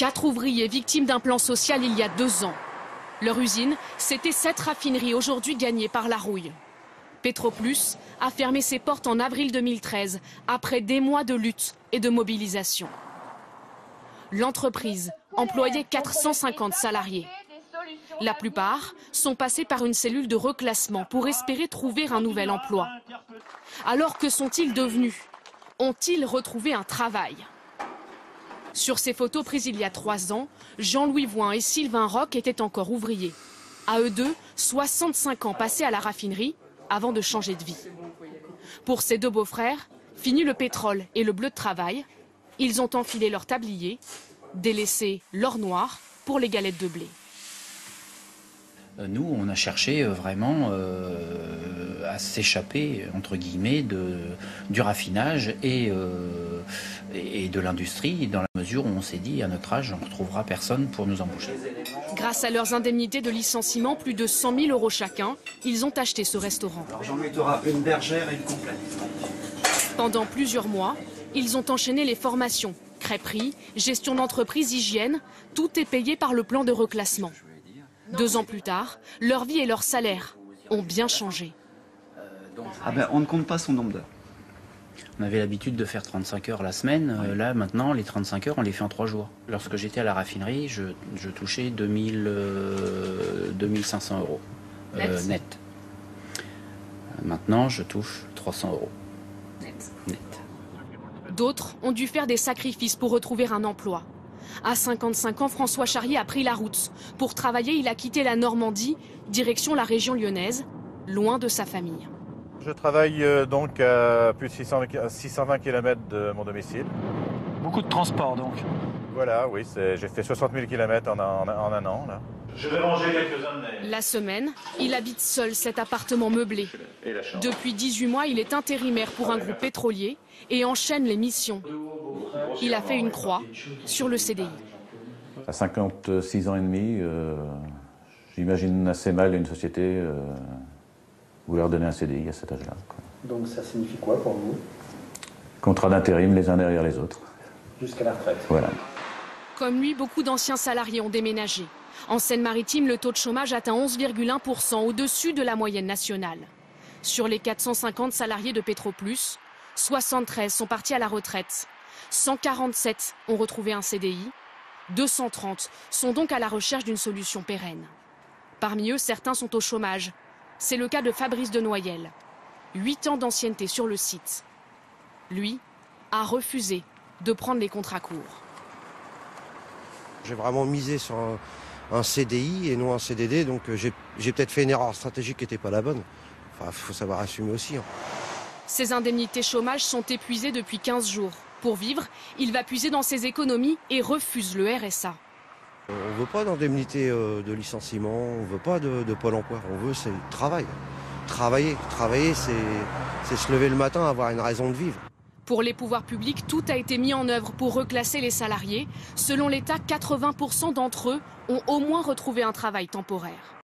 4 ouvriers victimes d'un plan social il y a 2 ans. Leur usine, c'était 7 raffineries aujourd'hui gagnées par la rouille. Petroplus a fermé ses portes en avril 2013, après des mois de lutte et de mobilisation. L'entreprise employait 450 salariés. La plupart sont passés par une cellule de reclassement pour espérer trouver un nouvel emploi. Alors que sont-ils devenus? Ont-ils retrouvé un travail? Sur ces photos prises il y a 3 ans, Jean-Louis Voin et Sylvain Roch étaient encore ouvriers. À eux deux, 65 ans passés à la raffinerie avant de changer de vie. Pour ces deux beaux-frères, fini le pétrole et le bleu de travail. Ils ont enfilé leur tablier, délaissé l'or noir pour les galettes de blé. Nous, on a cherché vraiment à s'échapper, entre guillemets, du raffinage et de l'industrie, dans la mesure où on s'est dit, à notre âge, on ne retrouvera personne pour nous embaucher. Grâce à leurs indemnités de licenciement, plus de 100 000 € chacun, ils ont acheté ce restaurant. Alors Jean-Louis t'aura une bergère et une complète. Pendant plusieurs mois, ils ont enchaîné les formations, crêperie, gestion d'entreprise, hygiène, tout est payé par le plan de reclassement. 2 ans plus tard, leur vie et leur salaire ont bien changé. Ah ben, on ne compte pas son nombre d'heures. On avait l'habitude de faire 35 heures la semaine. Là, maintenant, les 35 heures, on les fait en 3 jours. Lorsque j'étais à la raffinerie, je touchais 2500 € net. Maintenant, je touche 300 € net. D'autres ont dû faire des sacrifices pour retrouver un emploi. À 55 ans, François Charrier a pris la route. Pour travailler, il a quitté la Normandie, direction la région lyonnaise, loin de sa famille. Je travaille donc à plus de 620 km de mon domicile. Beaucoup de transport donc. Voilà, oui, j'ai fait 60 000 km en un an. Là. Je vais ranger quelques-uns de mes... La semaine, il habite seul cet appartement meublé. Depuis 18 mois, il est intérimaire pour un groupe pétrolier et enchaîne les missions. Il a fait une croix sur le CDI. À 56 ans et demi, j'imagine assez mal une société vouloir donner un CDI à cet âge-là. Donc ça signifie quoi pour vous? Contrat d'intérim les uns derrière les autres. Jusqu'à la retraite. Voilà. Comme lui, beaucoup d'anciens salariés ont déménagé. En Seine-Maritime, le taux de chômage atteint 11,1%, au-dessus de la moyenne nationale. Sur les 450 salariés de Petroplus, 73 sont partis à la retraite. 147 ont retrouvé un CDI. 230 sont donc à la recherche d'une solution pérenne. Parmi eux, certains sont au chômage. C'est le cas de Fabrice de Noyel. 8 ans d'ancienneté sur le site. Lui a refusé de prendre les contrats courts. J'ai vraiment misé sur un CDI et non un CDD, donc j'ai peut-être fait une erreur stratégique qui n'était pas la bonne. Enfin, il faut savoir assumer aussi. Ses indemnités chômage sont épuisées depuis 15 jours. Pour vivre, il va puiser dans ses économies et refuse le RSA. On ne veut pas d'indemnité de licenciement, on ne veut pas de Pôle emploi, on veut c'est le travail. Travailler, c'est se lever le matin, avoir une raison de vivre. Pour les pouvoirs publics, tout a été mis en œuvre pour reclasser les salariés. Selon l'État, 80% d'entre eux ont au moins retrouvé un travail temporaire.